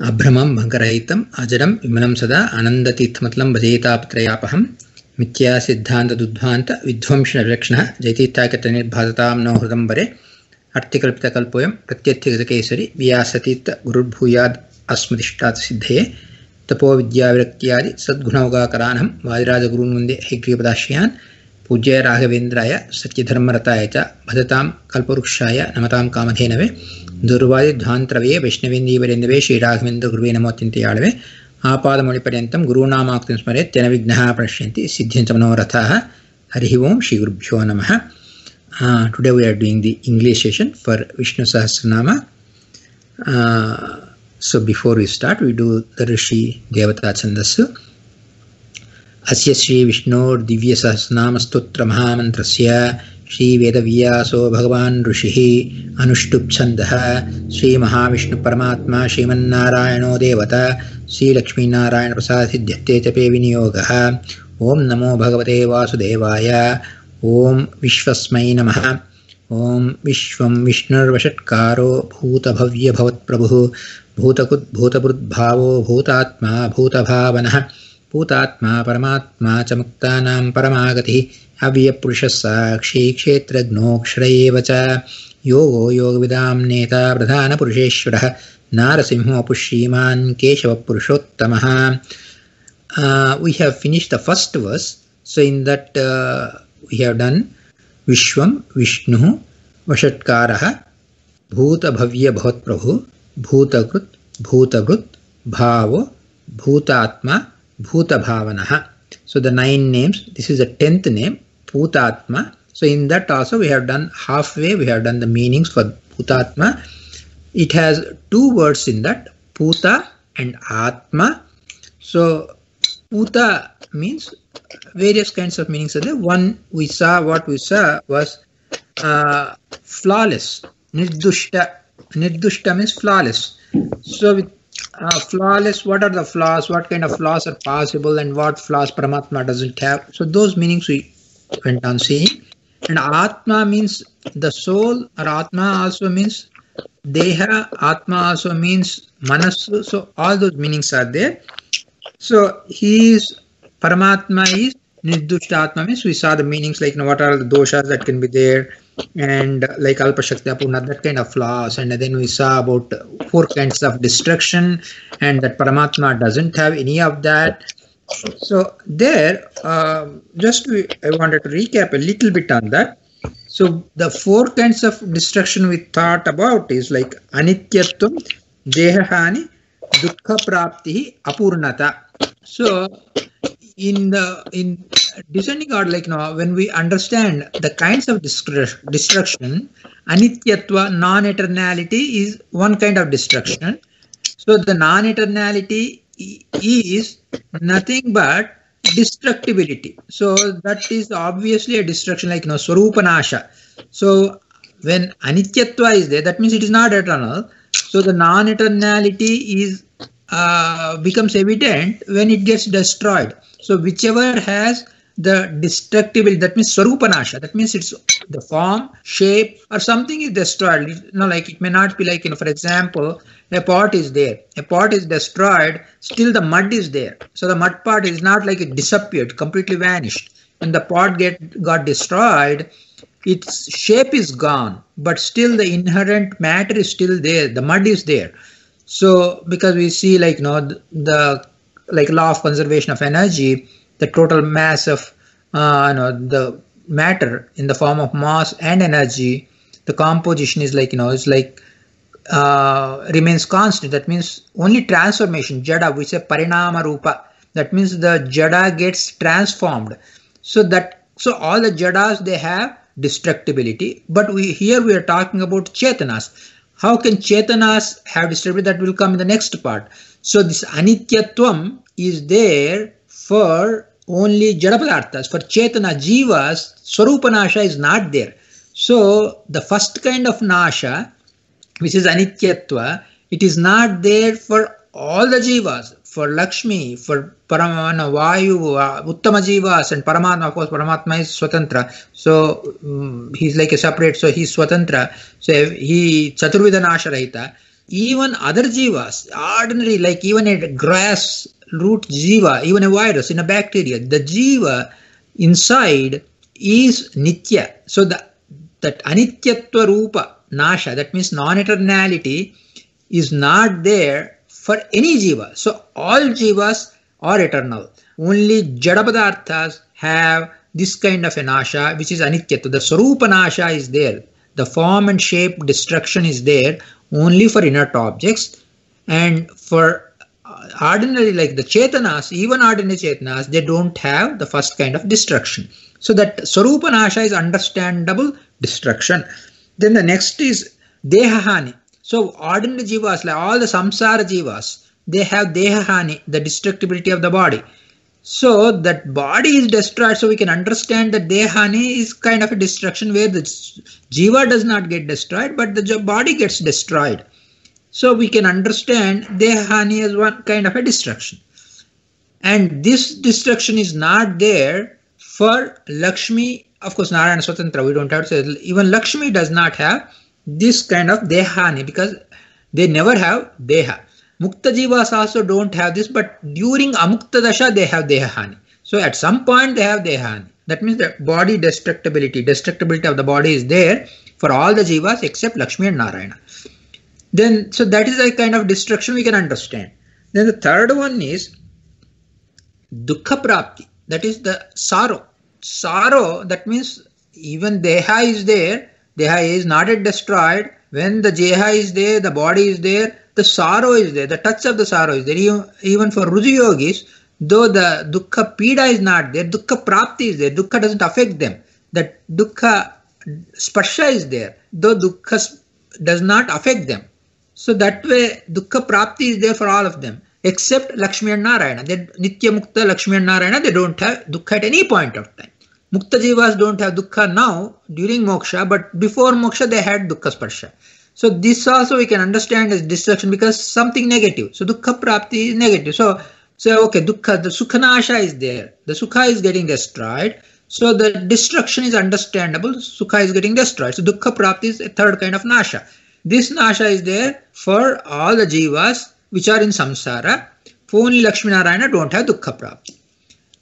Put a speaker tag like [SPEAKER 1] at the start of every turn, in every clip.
[SPEAKER 1] अभ्रमं भङ्गरहितम् अजरं विमलं सदा आनन्दतीर्थमतलं भजेतापत्रयापहं मिथ्या सिद्धान्तदुद्ध्वान्त विध्वंसनविलक्षणः जयतीर्थाख्यतनिर्भासतां नो हृदम्बरे अर्थिकल्पितकल्पोऽयं प्रत्यर्थिगतकेसरि व्यासतीर्थ गुरुर्भूयाद् अस्मदिष्टात् सिद्धये तपोविद्याविरक्त्यादि सद्गुणौगाकरानहं वादिराजगुरून् वन्दे हैग्रीपदाश्रयान् पूज्य राघवेन्द्राय सत्यधर्मरताय च भजतां कल्पवृक्षाय नमतां कामधेनवे दुर्वादिध्वान्तरवे वैष्णवेन्दीवरेन्दवे श्रीराघवेन्द्रगुरुवे नमोऽत्यन्त्ययाळवे आपादमौलिपर्यन्तं गुरूणामाक्तिं स्मरेत् तेन विघ्नाः प्रणश्यन्ति सिद्ध्यन्ति मनोरथाः हरिः ओं श्रीगुरुभ्यो नमः. Today we are doing the English session for Vishnu Sahasranama. So before we start, we do the Rishi Devata Chandasu. Asya Shri Vishnur Divya Sahasranama Stotra Mahamantrasya Shri Vedavyaso Bhagavan Rishihi Anushtup Chandaha Shri Mahavishnu Paramatma Shriman Narayano Devata Shri Lakshmi Narayana Prasad Siddhyate Chape Viniyogaha. Om Namo Bhagavate Vasudevaya. Om Vishwasmai Namaha. Om Vishwam Vishnur Vashatkaro Bhuta Bhavya Bhavat Prabhu Bhutakut Bhutaprud Bhavo Bhutatma Bhutabhavanah Bhutatma Paramatma Chamuktanam Paramagati Avyapurushassakshi Kshetragno Kshrayeva Yogo Yogavidam Neta Pradhana Purusheshwarah Narasimho Pushriman Keshava Purushottamaha. We have finished the first verse. So in that we have done Vishwam Vishnu Vashatkaraha Bhuta Bhavya Bhavat Prabhu Bhutakrut Bhutavrut Bhavo Bhutatma Bhutabhavanaha. So the 9 names, this is the 10th name, Bhutatma. So in that also we have done halfway, we have done the meanings for Bhutatma. It has 2 words in that, Bhuta and Atma. So Bhuta means various kinds of meanings are there. One we saw, what we saw was flawless, Nirdushta. Nirdushta means flawless. So with flawless, what are the flaws? What kind of flaws are possible and what flaws Paramatma doesn't have? So those meanings we went on seeing. And Atma means the soul, or Atma also means Deha, Atma also means Manas. So all those meanings are there. So Paramatma is Nirdushta Atma means we saw the meanings like what are the doshas that can be there, and like Alpa Shakti Apurna, that kind of flaws. And then we saw about 4 kinds of destruction, and that Paramatma doesn't have any of that. So there, I wanted to recap a little bit on that. So the 4 kinds of destruction we thought about is like Anityatvam, Dehahani, Dukkha Prapti, Apurnata. So in descending order, like when we understand the kinds of destruction, Anityatva, non-eternality, is one kind of destruction. So the non-eternality is nothing but destructibility. So that is obviously a destruction, like Swarupanasha. So when Anityatva is there, that means it is not eternal. So the non-eternality is becomes evident when it gets destroyed. So whichever has the destructibility, that means Swarupanasha, that means it's the form, shape, or something is destroyed. Like it may not be like, for example, a pot is there, a pot is destroyed, still the mud is there. So the mud part is not like it disappeared, completely vanished. When the pot got destroyed, its shape is gone, but still the inherent matter is still there, the mud is there. So because we see like the law of conservation of energy, the total mass of the matter in the form of mass and energy, the composition is like it's like remains constant. That means only transformation, jada, we say parinama rupa, that means the jada gets transformed. So all the jadas, they have destructibility, but here we are talking about chetanas. How can chetanas have destructibility? That will come in the next part. So this Anityatvam is there for only Jada Padarthas. For Chetana Jivas, Swarupanasha is not there. So the first kind of Nasha, which is Anityatva, it is not there for all the Jivas. For Lakshmi, for Paramana, Vayu, Uttama Jivas, and Paramatma, of course, Paramatma is Swatantra. So he's like a separate, so he's Swatantra. So he Chaturvida Nasha Rahita. even other jivas, ordinary, like even a grass root jiva, even a virus in a bacteria, the jiva inside is nitya. So that anityatva rupa nasha, that means non-eternality, is not there for any jiva. So all jivas are eternal. Only jada padarthas have this kind of a nasha, which is anityatva. The sarupa nasha is there. The form and shape destruction is there only for inert objects, and for ordinary, like the chetanas, even ordinary chetanas, they don't have the first kind of destruction. So that sarupa nasha is understandable destruction. Then the next is dehahani. So ordinary jivas, like all the samsara jivas, they have dehahani, the destructibility of the body. So that body is destroyed, so we can understand that dehahani is kind of a destruction where the jiva does not get destroyed, but the body gets destroyed. So we can understand dehahani as one kind of a destruction. And this destruction is not there for Lakshmi. Of course, Narayana Swatantra, we don't have to say, even Lakshmi does not have this kind of dehahani because they never have deha. Mukta jivas also don't have this, but during amukta dasha they have dehahani. So at some point they have dehahani. That means the body destructibility of the body is there for all the jivas except Lakshmi and Narayana. Then, so that is a kind of destruction we can understand. Then the third one is dukkha prapti. That is the sorrow. Sorrow, that means even deha is there. Deha is not yet destroyed. When the jeha is there, the body is there, the sorrow is there, the touch of the sorrow is there. Even for Ruju yogis, though the dukkha pida is not there, dukkha prapti is there. Dukkha doesn't affect them. That dukkha sparsha is there, though dukkha does not affect them. So that way, dukkha prapti is there for all of them, except Lakshmi and Narayana. They, Nitya Mukta, Lakshmi and Narayana, they don't have dukkha at any point of time. Mukta jivas don't have dukkha now during moksha, but before moksha they had dukkha sparsha. So this also we can understand as destruction because something negative. So dukkha prapti is negative. So okay, dukkha, the sukha nasha is there. The sukha is getting destroyed. So the destruction is understandable. Sukha is getting destroyed. So dukkha prapti is a third kind of nasha. This nasha is there for all the jivas which are in samsara. Only Lakshmi Narayana don't have dukkha prapti.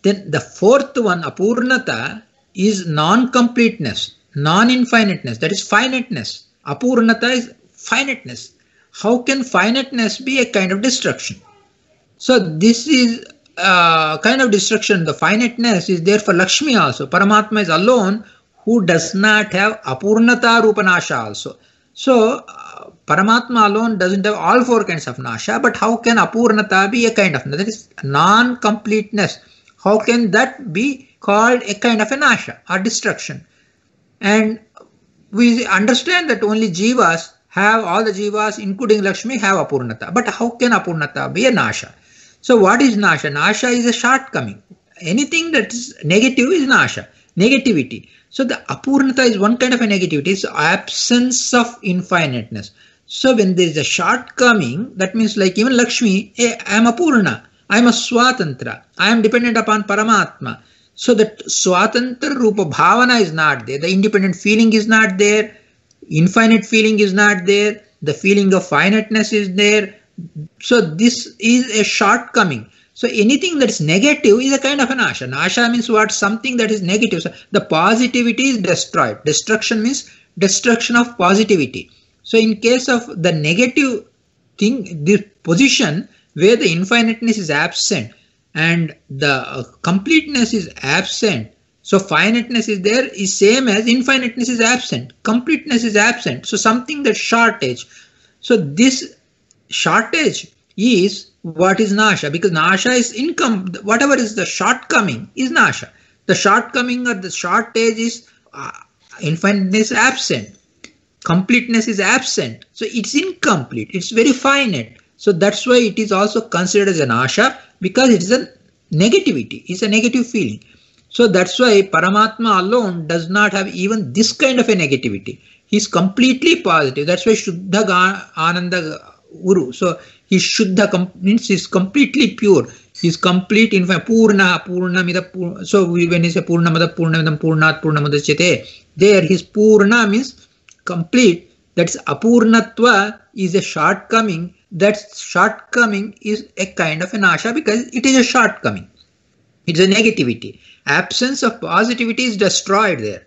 [SPEAKER 1] Then the fourth one, apurnata, is non-completeness, non-infiniteness, that is finiteness. Apurnata is finiteness. How can finiteness be a kind of destruction? So this is kind of destruction. The finiteness is there for Lakshmi also. Paramatma is alone who does not have apurnata rupa nasha also. So Paramatma alone doesn't have all four kinds of nasha, but how can apurnata be a kind of, that is non-completeness. How can that be called a kind of a nasha or destruction? And we understand that only jivas have, all the jivas including Lakshmi have apurnata. But how can apurnata be a nasha? So what is nasha? Nasha is a shortcoming. Anything that is negative is nasha, negativity. So the apurnata is one kind of a negativity, it's absence of infiniteness. So when there is a shortcoming, that means like even Lakshmi, hey, I am apurna, I am a swatantra, I am dependent upon Paramatma. So that swatantra rupa bhavana is not there, the independent feeling is not there, infinite feeling is not there, the feeling of finiteness is there. So this is a shortcoming. So anything that is negative is a kind of a nasha. Nasha means what? Something that is negative. So the positivity is destroyed. Destruction means destruction of positivity. So in case of the negative thing, the position where the infiniteness is absent and the completeness is absent, so finiteness is there is same as infiniteness is absent, completeness is absent. So something that shortage. So this shortage is what is nasha, because nasha is whatever is the shortcoming is nasha. The shortcoming or the shortage is infiniteness absent, completeness is absent, so it's incomplete, it's very finite. So that's why it is also considered as a nasha, because it is a negativity, it's a negative feeling. So that's why Paramatma alone does not have even this kind of a negativity. He's completely positive. That's why Shuddha Ananda Uru. So he Shuddha means he's completely pure. He's complete in Purna, Purna Mida. So when he say Purna Mada, Purna Midam, Purnat, Purna Madachete, there his Purna means complete. That's apurnatva is a shortcoming. That shortcoming is a kind of an asha because it is a shortcoming. It's a negativity. Absence of positivity is destroyed there.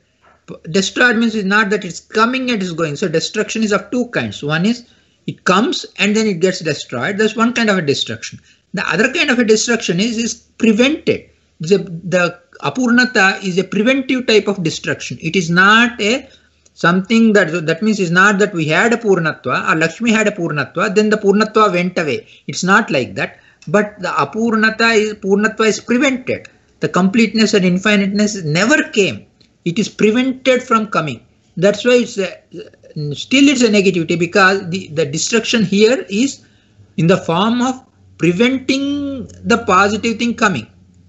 [SPEAKER 1] Destroyed means it's not that it's coming and it's going. So destruction is of two kinds. One is it comes and then it gets destroyed. That's one kind of a destruction. The other kind of a destruction is prevented. The apurnata is a preventive type of destruction. It is not a something that means it's not that we had a purnatva or Lakshmi had a purnatva, then the purnatva went away. It's not like that. But the purnatva is prevented. The completeness and infiniteness never came. It is prevented from coming. That's why it's still it's a negativity, because the destruction here is in the form of preventing the positive thing coming.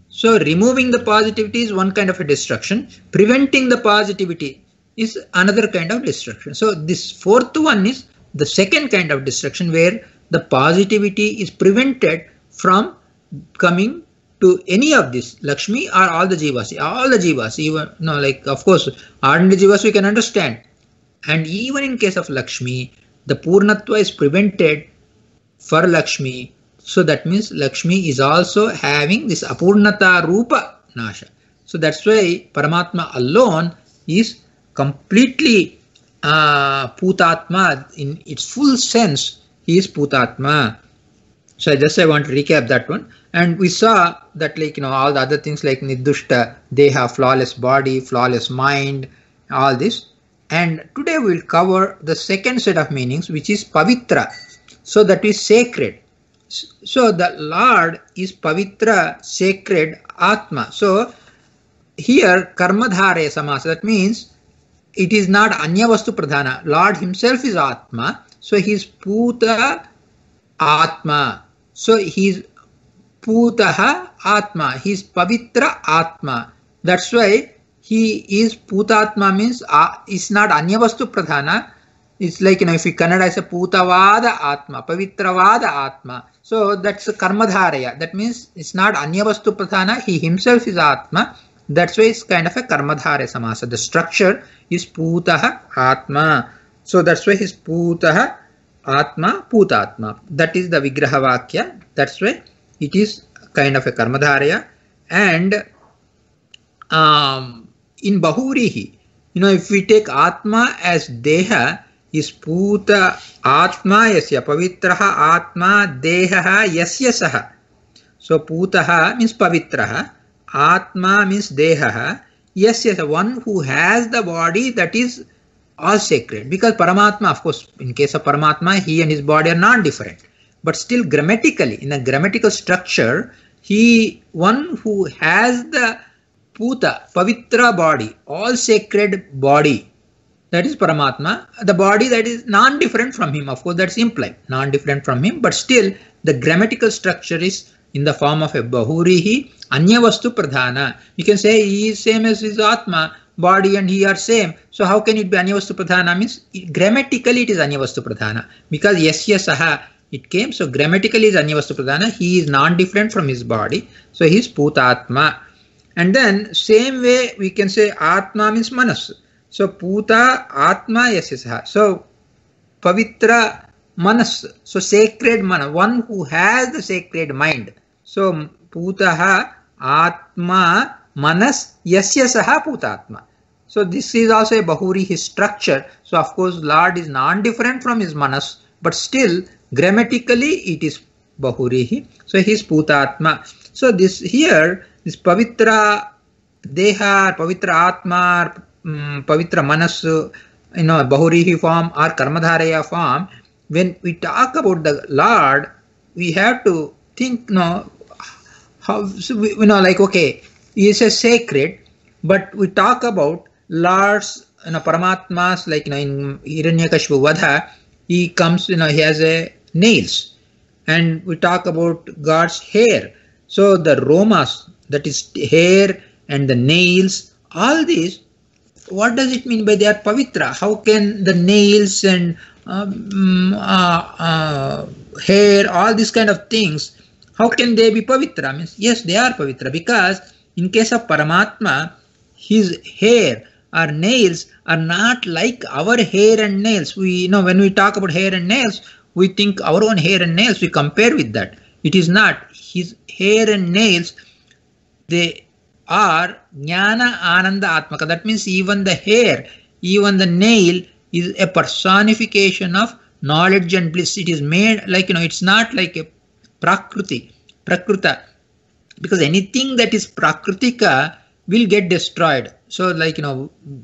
[SPEAKER 1] So removing the positivity is one kind of a destruction. Preventing the positivity is another kind of destruction. So this fourth one is the second kind of destruction, where the positivity is prevented from coming to any of this, Lakshmi or all the jivas, even like of course ordinary jivas we can understand, and even in case of Lakshmi, the purnatva is prevented for Lakshmi. So that means Lakshmi is also having this apurnata rupa nasha. So that's why Paramatma alone is completely Putatma in its full sense. He is Putatma. So I want to recap that one. And we saw that all the other things like Nirdushta, Deha, flawless body, flawless mind, all this. And today we'll cover the second set of meanings, which is Pavitra. So that is sacred. So the Lord is Pavitra, sacred, Atma. So here Karmadhare Samasa, that means it is not Anyavastu Pradhana. Lord himself is Atma. So he is Puta Atma. So he is Putaha Atma. He is Pavitra Atma. That's why he is Putatma, means it's not Anyavastu Pradhana. It's like, if you Kannada is a Putavada Atma, Pavitravada Atma. So that's a Karmadharaya. That means it's not Anyavastu Pradhana. He himself is Atma. That's why it's kind of a Karmadhare Samasa. The structure is Putaha Atma. So that's why he's Putaha Atma, Putatma. That is the Vigraha Vakya. That's why it is kind of a Karmadharaya. And in Bahurihi, if we take Atma as Deha, is Puta Atma Yasya, Pavitraha Atma Deha Yasya Saha. So Putaha means Pavitraha, Atma means Deha, Yasya, one who has the body that is all sacred. Because Paramatma, of course, in case of Paramatma, he and his body are not different. But still grammatically, in a grammatical structure, one who has the Puta, Pavitra body, all sacred body, that is Paramatma. The body that is non-different from him, of course, that's implied, non-different from him, but still the grammatical structure is in the form of a Bahurihi, Anyavastu Pradhana. You can say he is same as his Atma, body and he are same. So how can it be Anyavastu Pradhana? Means grammatically it is Anyavastu Pradhana, because Yasya Saha it came. So grammatically is Anyavastu Pradhana. He is non-different from his body. So he is Putatma. And then same way we can say Atma means Manas. So Puta Atma Yasya Saha. So Pavitra Manas. So sacred Manas, one who has the sacred mind. So Putaha Atma Manas Yasya Saha Putatma. So this is also a Bahuri, his structure. So of course Lord is non-different from his Manas, but still grammatically it is Bahurihi. So he is Putatma. So this here, this Pavitra Deha, Pavitra Atma, Pavitra Manas, Bahurihi form or Karmadharaya form, when we talk about the Lord, we have to think, how, so like, okay, he is a sacred, but we talk about Lord's, Paramatmas, like, in Hiranyakashipu Vadha, he comes, he has a nails, and we talk about God's hair. So the romas, that is hair and the nails, all these, what does it mean by they are pavitra? How can the nails and hair, all these kind of things, how can they be pavitra? Means yes, they are pavitra, because in case of Paramatma, his hair our nails are not like our hair and nails. We, when we talk about hair and nails, we think our own hair and nails, we compare with that. It is not. His hair and nails, they are Jnana Ananda Atmaka. That means even the hair, even the nail is a personification of knowledge and bliss. It is made like, it's not like a Prakruti, Prakruta. Because anything that is Prakritika will get destroyed. So like,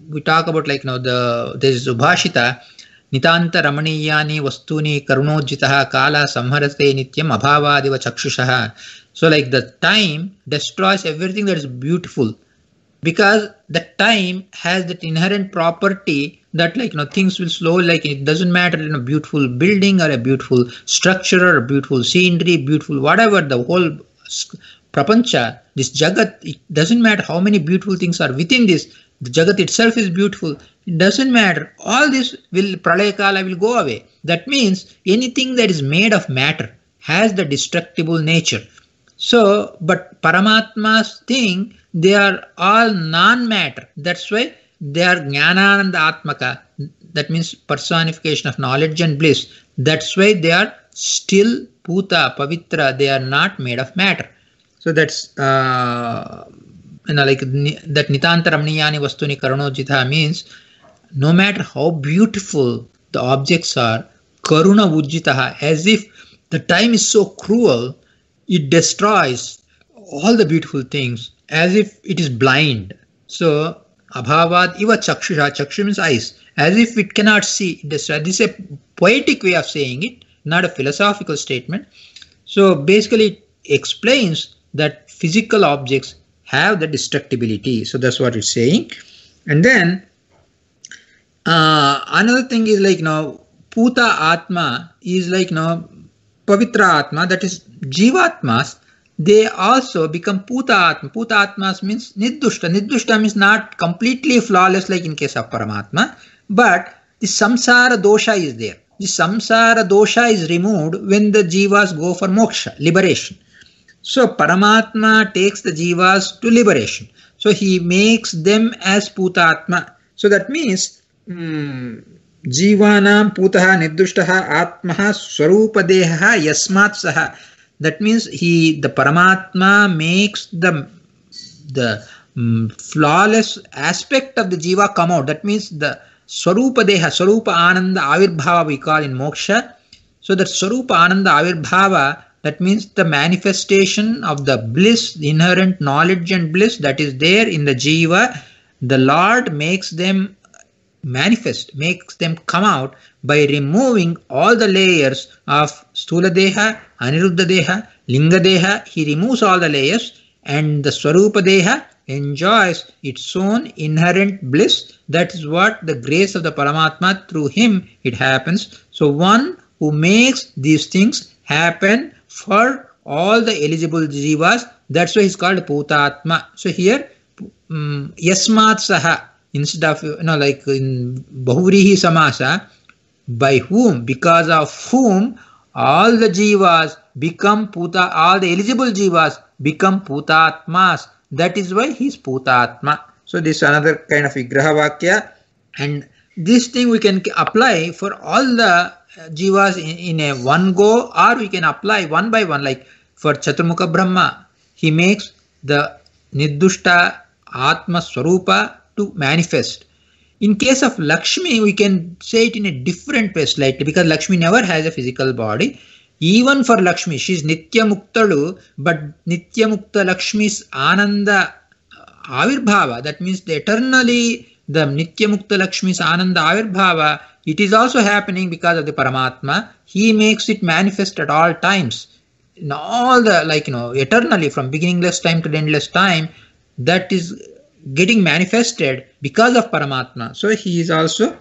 [SPEAKER 1] we talk about like, there's Subhashita, Nitanta Ramaniyani Vastuni Karunojitaha Kala Samharate Nityam Abhavadiva Chakshushaha. So like the time destroys everything that is beautiful, because the time has that inherent property that like, things will slow, like it doesn't matter, beautiful building or a beautiful structure or a beautiful scenery, beautiful whatever, the whole Prapancha, this Jagat, it doesn't matter how many beautiful things are within this. The Jagat itself is beautiful. It doesn't matter. All this will, Pralaya Kala will go away. That means anything that is made of matter has the destructible nature. So, but Paramatma's thing, they are all non-matter. That's why they are Jnanananda Atmaka. That means personification of knowledge and bliss. That's why they are still Puta, Pavitra. They are not made of matter. So that's like that Nitanta Ramaniyani Vastuni Karunojitaha means no matter how beautiful the objects are, Karuna Vujjitaha, as if the time is so cruel, it destroys all the beautiful things, as if it is blind. So Abhavad Iva Chakshusha, Chakshu means eyes, as if it cannot see, it destroys. This is a poetic way of saying it, not a philosophical statement. So basically it explains that physical objects have the destructibility. So that's what it's saying. And then another thing is like Puta Atma is like Pavitra Atma, that is Jivatmas. They also become Puta Atma. Puta Atmas means Niddushta. Niddushta means not completely flawless like in case of Paramatma, but the samsara dosha is there. The samsara dosha is removed when the jivas go for moksha, liberation. So Paramatma takes the jivas to liberation. So he makes them as Putatma. So that means Jivanam Putaha Niddushtaha Atmaha Swarupadeha Yasmat Saha. That means the Paramatma makes the flawless aspect of the jiva come out. That means the Swarupadeha, Swarupa Ananda Avirbhava we call in moksha. So that Swarupa Ananda Avirbhava, that means the manifestation of the bliss, the inherent knowledge and bliss that is there in the jiva, the Lord makes them manifest, makes them come out by removing all the layers of Stula Deha, Aniruddha Deha, Linga Deha. He removes all the layers and the Swarupa Deha enjoys its own inherent bliss. That is what the grace of the Paramatma, through him it happens. So one who makes these things happen for all the eligible jivas, that's why he's called Putatma. So here Yasmat Saha, instead of like in Bahuvrihi Samasa, by whom, because of whom all the jivas become Puta, all the eligible jivas become Putatmas. That is why he is Putatma. So this is another kind of Vigraha Vakya, and this thing we can apply for all the jivas in a one go, or we can apply one by one. Like for Chaturmukha Brahma, he makes the Niddushta Atma Swarupa to manifest. In case of Lakshmi, we can say it in a different way slightly, because Lakshmi never has a physical body. Even for Lakshmi, she is Nitya Muktalu, but Nitya Mukta Lakshmi's Ananda Avirbhava, that means eternally the Nitya Mukta Lakshmi's Ananda Avirbhava, it is also happening because of the Paramatma. He makes it manifest at all times. In all the, eternally, from beginningless time to endless time, that is getting manifested because of Paramatma. So he is also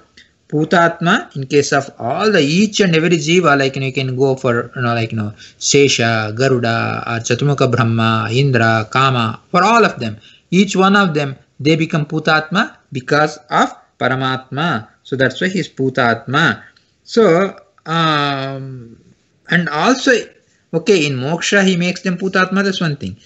[SPEAKER 1] Putatma in case of all the each and every jiva. Like you can go for Sesha, Garuda, or Chaturmukha Brahma, Indra, Kama. For all of them, each one of them, they become Putatma because of Paramatma. So that's why he is Putatma. So and also, okay, in moksha he makes them Putatma. That's one thing.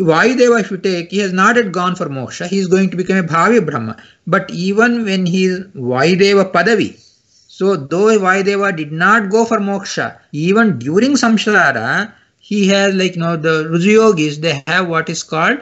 [SPEAKER 1] Vayudeva, if you take, he has not yet gone for moksha, he is going to become a Bhavi Brahma. But even when he is Vayudeva Padavi, so though Vayudeva did not go for moksha, even during samsara, he has, like, the Rujuyogis, they have what is called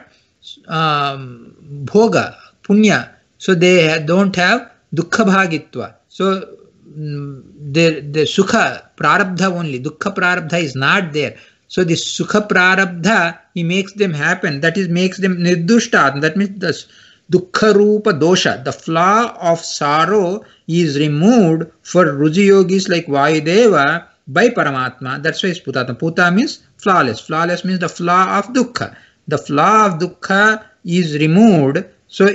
[SPEAKER 1] bhoga, punya. So they don't have dukkha bhagitva. So the sukha prarabdha only, dukkha prarabdha is not there. So the sukha prarabdha, he makes them happen. That is, makes them nirdushta. That means the dukkha rupa dosha, the flaw of sorrow, is removed for Ruji yogis like Vayudeva by Paramatma. That's why it's Putatma. Puta means flawless. Flawless means the flaw of dukkha. The flaw of dukkha is removed. So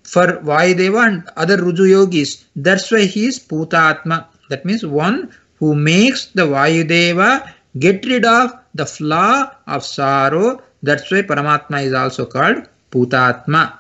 [SPEAKER 1] for Vayudeva and other Ruju yogis, that's why he is Putatma. That means one who makes the Vayudeva get rid of the flaw of sorrow. That's why Paramatma is also called Putatma.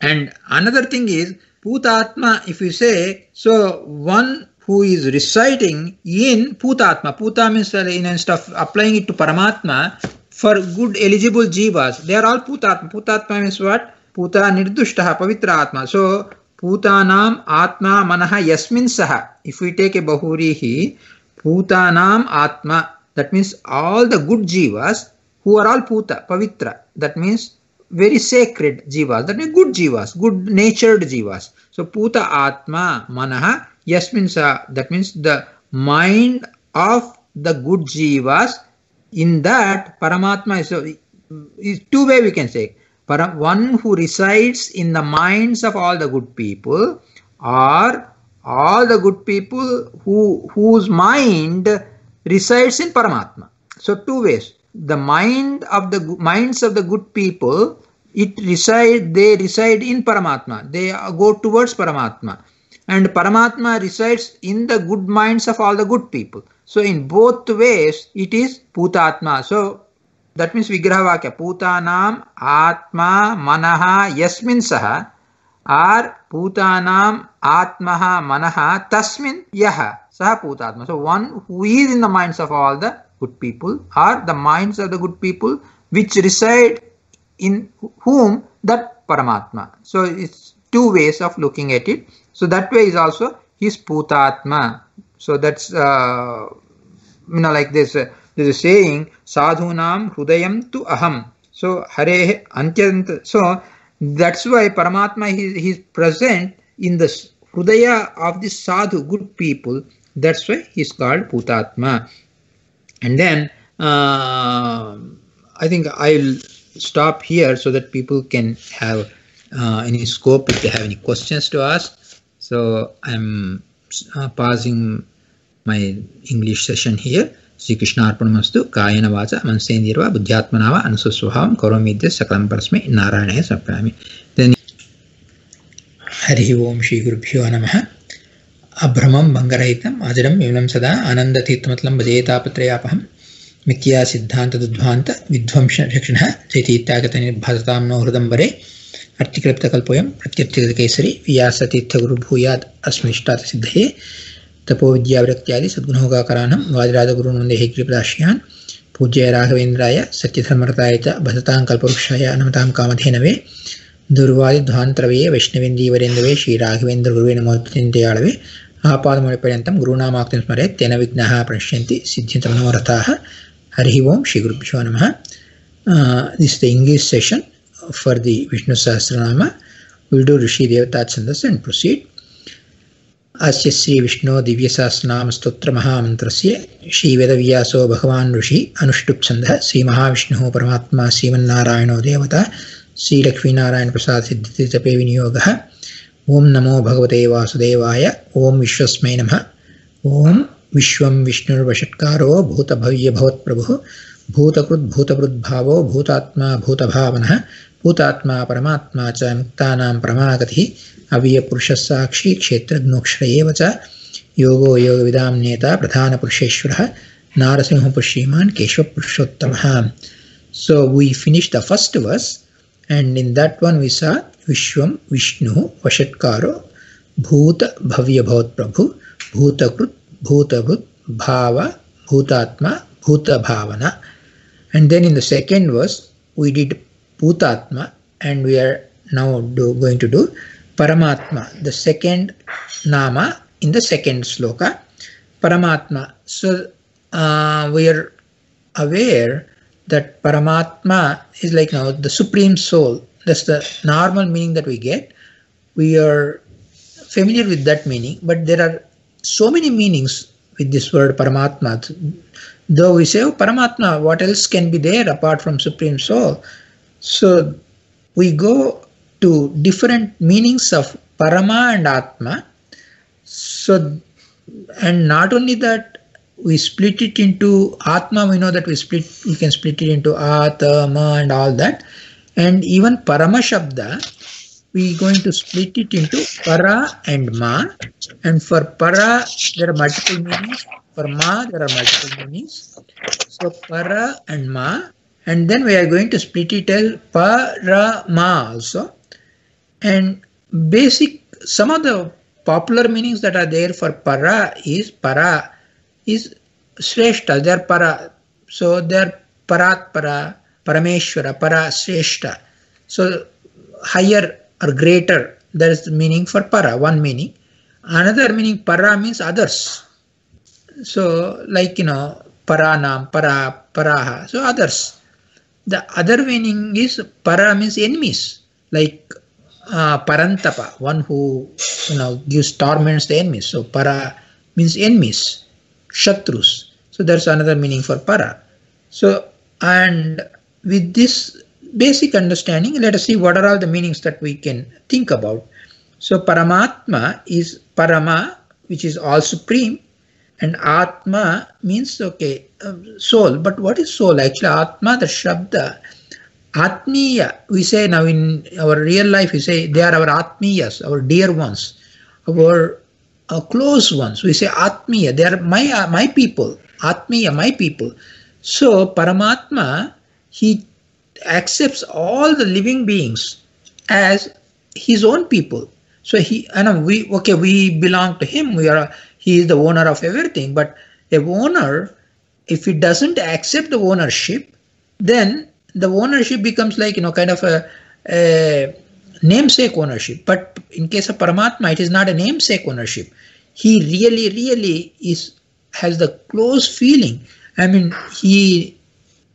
[SPEAKER 1] And another thing is, Putatma, if you say, so one who is reciting in Putatma, Puta means, instead of applying it to Paramatma, for good eligible jivas, they are all Putatma. Putatma means what? Puta nirdushtaha pavitra atma. So, Putanam atma manaha yasmin saha. If we take a Bahurihi, Putanam atma, that means all the good jivas who are all Puta, pavitra. That means very sacred jivas, that means good jivas, good natured jivas. So Puta Atma Manaha Yasmin Sa, that means the mind of the good jivas. In that, Paramatma is two way we can say. One who resides in the minds of all the good people, or all the good people whose mind resides in Paramatma. So two ways. The minds of the good people, they reside in Paramatma. They go towards Paramatma. And Paramatma resides in the good minds of all the good people. So in both ways, it is Putatma. So that means Vigraha Vakya. Putanam Atma Manaha Yasmin Saha, or Putanam Atmaha Manaha Tasmin Yaha Saha Putatma. So one who is in the minds of all the good people, or the minds of the good people which reside in whom that Paramatma. So it's two ways of looking at it. So that way is also his Putatma. So that's like this. There's a saying, Sadhunam Hrudayam tu Aham. So Hare Antyant. So that's why Paramatma he's present in the Hrudaya of the Sadhu, good people. That's why he's called Putatma. And then I think I'll stop here so that people can have any scope if they have any questions to ask. So I'm pausing my English session here. Sri Krishna Arpanamastu Kayana Vacha Mansendirva Buddhyatmanava Anusaswabhavam Karomidya Sakalam Parasmai Narayana Sapyami. Then Hari Om Shri Gurubhyo Namaha. Abhramam Bangarahitam Ajaram Yunam Sada Ananda Tirthamatlam Bhajeetapatrayapaham Mithya Siddhanta Dudvanta Vidvamsha Rakshana Chaitityagatani Bhasatam No Hrudambare Artikripta Kalpoyam Pratyaptikata Kesari Vyasa Tirtha Guru Bhuyat Asmishtata Siddhaye Tapo Vidya Vratyadi Sadgunoga Karanam Vajrada Guru Nundehi Kripradashyan Pujya Raghavendraya Satyatharmartayata Bhasatam Kalparushaya Namatam Kamadhenave Durvadi Dhvantraveye Vaishnavindi Varendave Shri Raghavendra Guruvena Mottintayalave Apadamuni Paryantam Gurunamaktim Smare Tena Vignaha Prashyanti Siddhyantam Namarataha. Hari Om Shri Gurubhyo Namaha. This is the English session for the Vishnu Sahasranama. We'll do Rishi Devata Chandas and proceed. Asya Sri Vishnu Divya Sahasranama Stotra Mahamantrasya Shri Vedavyaso Bhagavan Rishi Anushtup Chandha Sri Mahavishnu Paramatma Sriman Narayano Devata Sri Lakshmi Narayana Prasad Siddhiti Tape Vinyogaha. Om Namo Bhagavate Vasudevaya. Om Vishwasmai Namaha. Om Vishwam Vishnur Vashatkaro Bhuta Bhavya Bhavat Prabhu Bhutakrut Bhutavrud Bhavo Bhutatma Bhutabhavanaha Bhutatma Paramatma Cha Muktanam Pramagatihi Avya Purushasakshi Kshetragnokshayevacha Yogo Yoga Vidam Neta Pradhana Purusheshwaraha Narasimha Pushriman Keshva Purushottamaha. So we finished the first verse, and in that one we saw Vishwam Vishnu Vashatkaro Bhuta Bhavya Bhavat Prabhu Bhutakrut Bhutavrut Bhava Bhutatma Bhuta Bhavana. And then in the second verse we did Bhutatma, and we are now going to do Paramatma, the second Nama in the second sloka, Paramatma. So we are aware that Paramatma is like now the Supreme Soul. That's the normal meaning that we get. We are familiar with that meaning, but there are so many meanings with this word Paramatma. Though we say, oh, Paramatma, what else can be there apart from Supreme Soul? So we go to different meanings of Parama and Atma. So, and not only that, we split it into Atma, we know that we can split it into Atma and all that. And even Parama Shabda, we are going to split it into Para and Ma. And for Para, there are multiple meanings. For Ma, there are multiple meanings. So Para and Ma. And then we are going to split it as Parama also. And some of the popular meanings that are there for Para is Shreshta. They are Para. So they are Parat Para, Parameshwara, Para, Shreshta. So higher or greater, that is the meaning for Para, one meaning. Another meaning, Para means others. So like, Paranam, Para, Paraha, so others. The other meaning is Para means enemies, like Parantapa, one who gives torments the enemies. So Para means enemies, Shatrus. So there's another meaning for Para. So, and with this basic understanding, let us see what are all the meanings that we can think about. So Paramatma is Parama, which is all supreme, and Atma means soul. But what is soul? Actually, Atma, the Shabda, Atmiya, we say now in our real life, we say they are our Atmiyas, our dear ones, our close ones. We say Atmiya, they are my people, Atmiya, my people. So Paramatma, he accepts all the living beings as his own people. So we belong to him. He is the owner of everything. But a owner, if he doesn't accept the ownership, then the ownership becomes like kind of a namesake ownership. But in case of Paramatma, it is not a namesake ownership. He really has the close feeling. I mean, he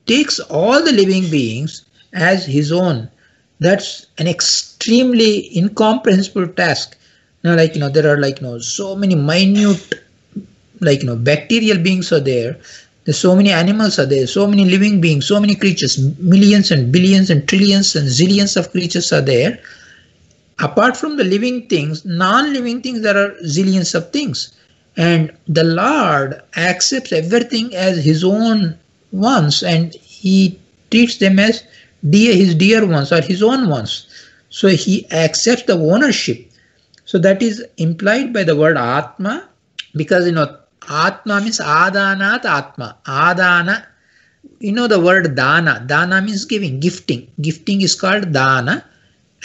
[SPEAKER 1] takes all the living beings as his own. That's an extremely incomprehensible task. There are so many minute bacterial beings are there. There's so many animals are there, so many living beings, so many creatures, millions and billions and trillions and zillions of creatures are there. Apart from the living things, non-living things, there are zillions of things. And the Lord accepts everything as his own ones, and he treats them as his dear ones or his own ones. So he accepts the ownership. So that is implied by the word Atma, because Atma means Adanat Atma. Adana, the word Dana. Dana means giving, gifting. Gifting is called Dana,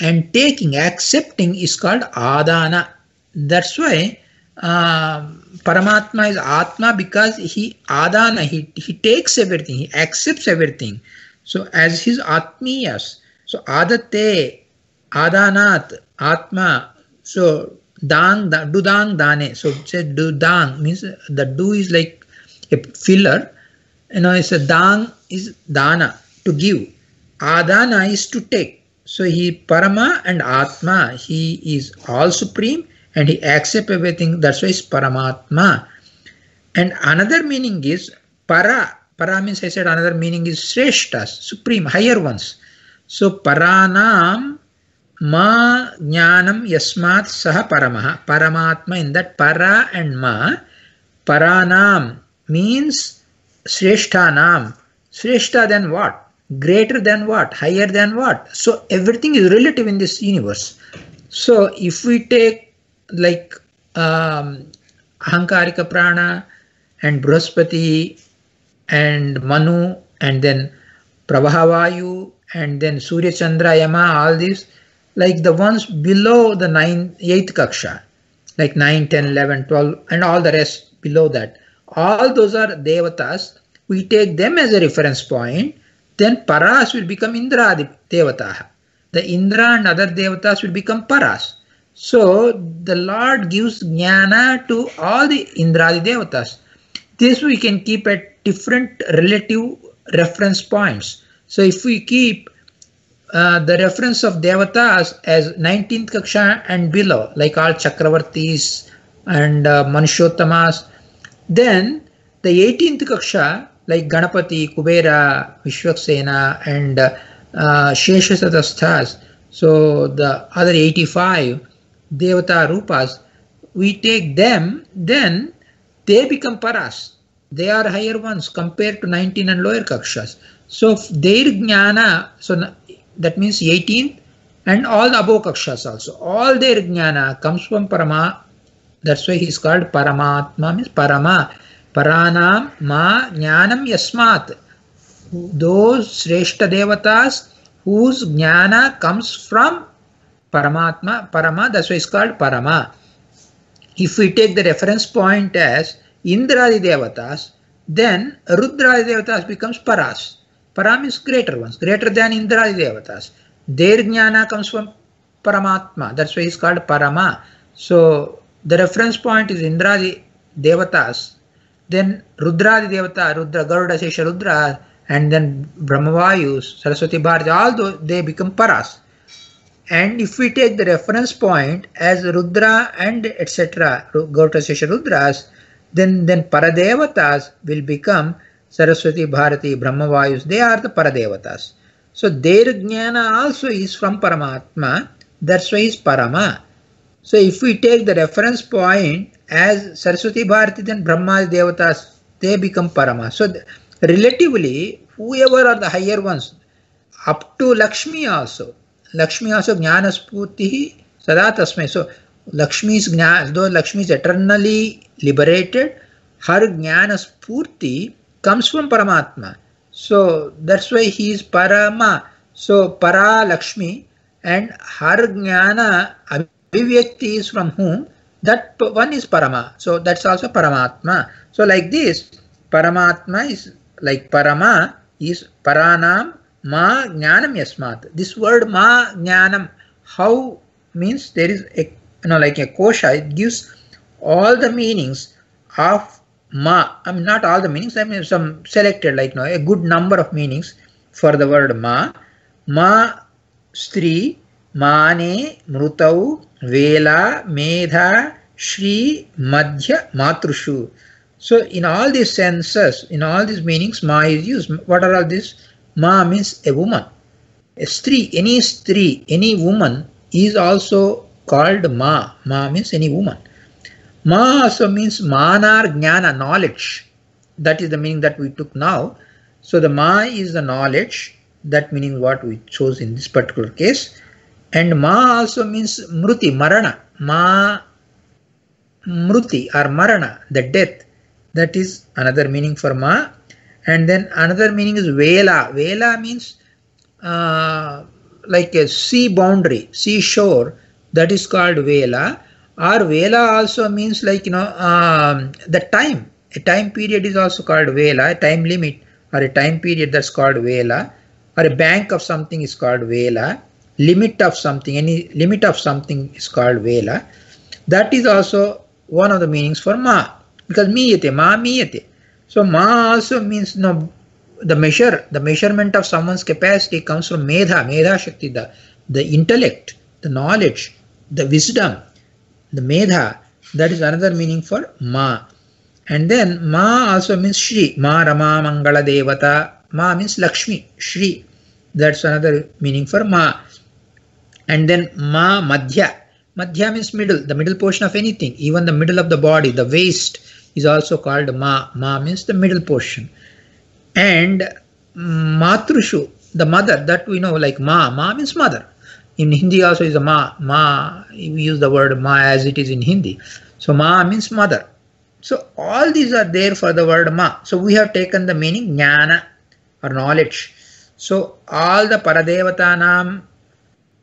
[SPEAKER 1] and taking, accepting is called Adana. That's why Paramatma is Atma, because he takes everything, he accepts everything. So as his Atmiyas. So Adate, Adanat, Atma. So Dudang Dane. So say Dudang means the do is like a filler. It's a Dang is Dana, to give. Adana is to take. So he Parama and Atma, he is all supreme and he accepts everything. That's why it's Paramatma. And another meaning is Para. Para means, I said, another meaning is Shreshtas, supreme, higher ones. So Paranam Ma Jnanam Yasmat Saha Paramaha. Paramatma, in that Para and Ma. Paranam means Shreshtanam. Shreshta than what? Greater than what? Higher than what? So everything is relative in this universe. So if we take like Ahankarika Prana and Brahaspati and Manu and then Prabhavayu and then Surya Chandra Yama, all these, like the ones below the 8th Kaksha, like 9, 10, 11, 12 and all the rest below that. All those are Devatas. We take them as a reference point. then Paras will become Indradi Devataha. The Indra and other Devatas will become Paras. So the Lord gives Jnana to all the Indradi Devatas. This we can keep at different relative reference points. So if we keep the reference of Devatas as 19th Kaksha and below, like all Chakravartis and Manushyottamas, then the 18th Kaksha, like Ganapati, Kubera, Vishwaksena, and Sheshasadasthas, so the other 85 Devata Rupas, we take them, then they become Paras. They are higher ones compared to 19 and lower Kakshas. So their Jnana, so that means 18th and all the above Kakshas also, all their Jnana comes from Parama. That's why he is called Paramatma, means Parama. Paranam ma Jnanam Yasmat. Those Shrestha Devatas whose Jnana comes from Paramatma, Parama, that's why it's called Parama. If we take the reference point as Indradi Devatas, then Rudradi Devatas becomes Paras. Param is greater ones, greater than Indradi Devatas. Their Jnana comes from Paramatma, that's why it's called Parama. So the reference point is Indradi Devatas, then Rudradi Devata, Rudra, Garuda, Sesha, Rudra, and then Brahmavayus, Saraswati Bharati, all those, they become Paras. And if we take the reference point as Rudra and etc., Garuda, Sesha, Rudras, then Paradevatas will become Saraswati, Bharati, Brahmavayus, they are the Paradevatas. So their Jnana also is from Paramatma, that's why is Parama. So if we take the reference point as Saraswati, Bharati, then Brahma Devatas, they become Parama. So relatively, whoever are the higher ones, up to Lakshmi also Jnana Spurti Sada Tasmai. So Lakshmi's Jnana, though Lakshmi is eternally liberated, her Jnana Spurti comes from Paramatma. So that's why he is Parama. So Para Lakshmi and her Jnana Abhivyakti is from whom? That one is Parama. So that's also Paramatma. So like this, Paramatma is like Parama is Paranam Ma Jnanam Yasmat. This word Ma Jnanam, how means there is a, like a kosha, it gives all the meanings of Ma. I mean, not all the meanings, I mean some selected, like a good number of meanings for the word Ma. Ma Stri, Mane, Mrutau, Vela, Medha, Shri, Madhya, Matrushu. So in all these senses, in all these meanings, Ma is used. What are all these? Ma means a woman. A stri, any woman is also called Ma. Ma means any woman. Ma also means Manar Jnana, knowledge. That is the meaning that we took now. So the Ma is the knowledge. That meaning what we chose in this particular case. And Ma also means Mruti, Marana. Ma Mruti or Marana, the death. That is another meaning for Ma. And then another meaning is Vela. Vela means like a sea boundary, sea shore. That is called Vela. Or Vela also means like, the time. A time period is also called Vela. A time limit or a time period, that's called Vela. Or a bank of something is called Vela. Limit of something, any limit of something is called Vela. That is also one of the meanings for Ma. Because Miyate, Ma Miyate. So Ma also means the measurement of someone's capacity comes from Medha, Medha Shakti, the intellect, the knowledge, the wisdom, the Medha. That is another meaning for Ma. And then Ma also means Shri, Ma Rama Mangala Devata. Ma means Lakshmi, Shri. That's another meaning for Ma. And then Ma Madhya. Madhya means middle, the middle portion of anything, even the middle of the body, the waist is also called Ma. Ma means the middle portion. And Matrushu, the mother, that we know like Ma. Ma means mother. In Hindi also is a Ma. Ma, we use the word Ma as it is in Hindi. So Ma means mother. So all these are there for the word Ma. So we have taken the meaning Jnana or knowledge. So all the Paradevatanam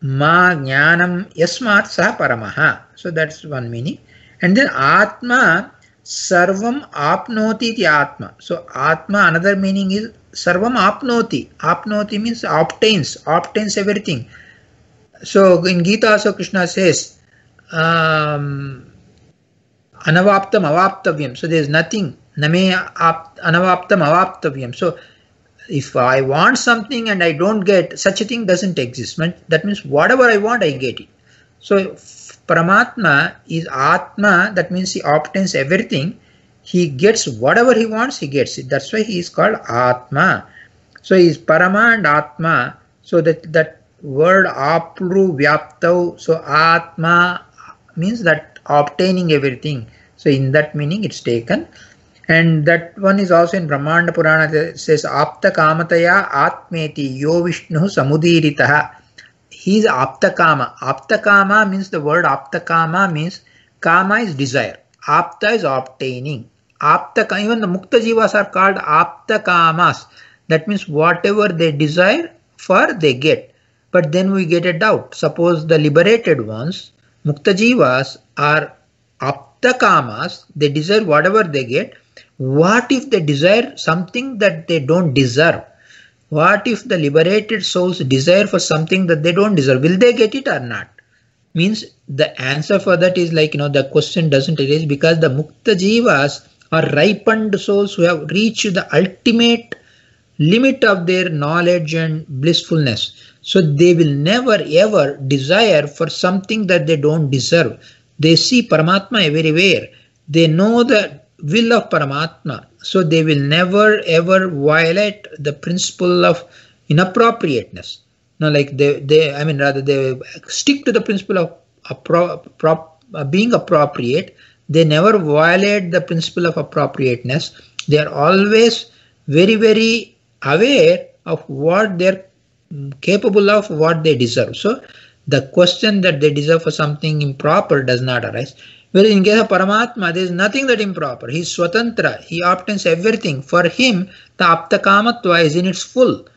[SPEAKER 1] Ma Jnanam Yasmat Saha Paramaha. So that's one meaning. And then Atma, Sarvam apnoti iti Atma. So Atma, another meaning is Sarvam apnoti. Apnoti means obtains everything. So in Gita also Krishna says, anavaptam avaptavyam. So there is nothing. Name anavaptam avaptavyam. So if I want something and I don't get, such a thing doesn't exist. That means whatever I want, I get it. So Paramatma is Atma, that means he obtains everything. He gets whatever he wants, he gets it. That's why he is called Atma. So he is Parama and Atma. So that word Apru Vyaptau, so Atma means that obtaining everything. So in that meaning it's taken. And that one is also in Brahmanda Purana. It says Apta Kamataya Atmeti Yo Vishnu Samudiritaha. He is Aptakama. Aptakama means, the word Aptakama means Kama is desire. Apta is obtaining. Even the Mukta Jivas are called Aptakamas. That means whatever they desire for, they get. But then we get a doubt. Suppose the liberated ones, Mukta Jivas, are Aptakamas, they desire whatever they get. What if they desire something that they don't deserve? What if the liberated souls desire for something that they don't deserve? Will they get it or not? Means the answer for that is like, the question doesn't arise, because the Mukta Jivas are ripened souls who have reached the ultimate limit of their knowledge and blissfulness. So they will never ever desire for something that they don't deserve. They see Paramatma everywhere. They know the will of Paramatma. So they will never ever violate the principle of inappropriateness. Like they stick to the principle of being appropriate. They never violate the principle of appropriateness. They are always very, very aware of what they're capable of, what they deserve. So the question that they deserve for something improper does not arise. Whereas in case of Paramatma, there is nothing that improper. He is Swatantra. He obtains everything. For him, the Aptakamatva is in its full.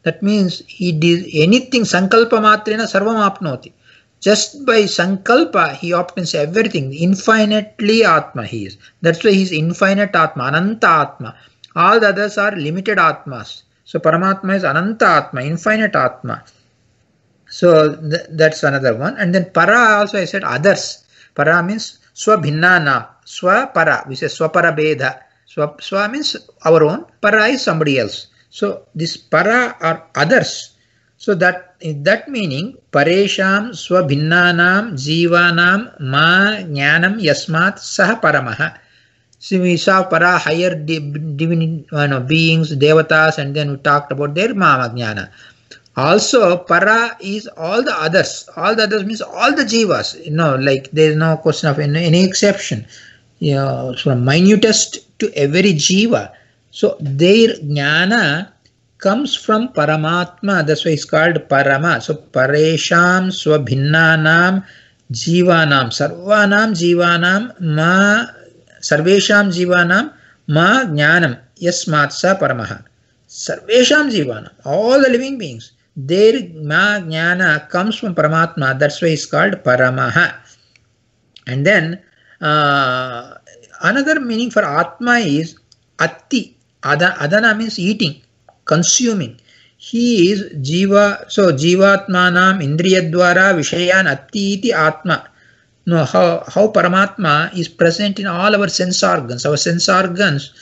[SPEAKER 1] That means he did anything, Sankalpa Matrena Sarvam Apnoti. Just by Sankalpa, he obtains everything. Infinitely Atma he is. That's why he is infinite Atma, Ananta Atma. All the others are limited Atmas. So Paramatma is Ananta Atma, infinite Atma. So that's another one. And then Para also I said others. Para means Swabhinnanam. Swapara, we say Swapara Bedha. Swa means our own. Para is somebody else. So this Para are others. So that in that meaning, Paresham Swabhinnanam Jivanam Ma Jnanam Yasmat Saha Paramaha. So we saw Para, higher divine beings, Devatas, and then we talked about their Mama Jnana. Also, Para is all the others. All the others means all the Jivas. Like there is no question of any exception. From minutest to every Jiva. So their Jnana comes from Paramatma. That's why it's called Parama. So Paresham Swabhinnanam Jivanam Sarvanam Jivanam Ma Sarvesham Jivanam Ma Jnanam Yasmatsa Paramaha. Sarvesham Jivanam, all the living beings, their Ma Jnana comes from Paramatma. That's why it's called Paramaha. And then another meaning for Atma is Atti. Adana means eating, consuming. He is Jiva. So Jivatmanam Indriyadvara Vishayan Atti iti Atma. How Paramatma is present in all our sense organs. Our sense organs,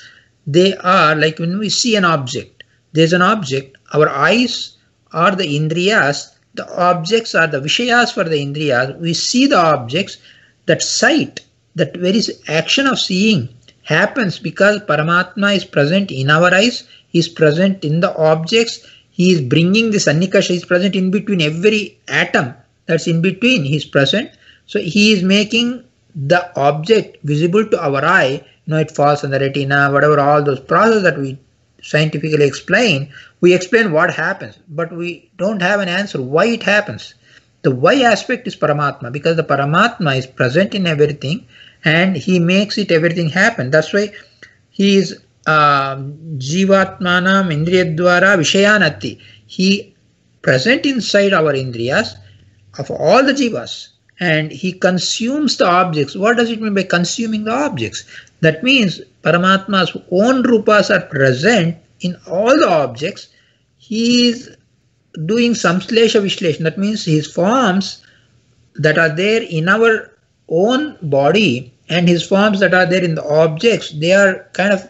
[SPEAKER 1] they are like when we see an object. There's an object. Our eyes are the Indriyas. The objects are the Vishayas for the Indriyas. We see the objects. That sight, that very action of seeing happens because Paramatma is present in our eyes. He is present in the objects. He is bringing this Annikasha. He is present in between every atom that's in between. He is present. So he is making the object visible to our eye. It falls on the retina, whatever, all those processes that we scientifically explain. We explain what happens, but we don't have an answer why it happens. The why aspect is Paramatma, because the Paramatma is present in everything and he makes everything happen. That's why he is Jivatmanam Indriyadvara Vishayanati. He present inside our Indriyas of all the Jivas, and he consumes the objects. What does it mean by consuming the objects? That means Paramatma's own rupas are present in all the objects. He is doing samslesha vishlesha. That means his forms that are there in our own body and his forms that are there in the objects, they are kind of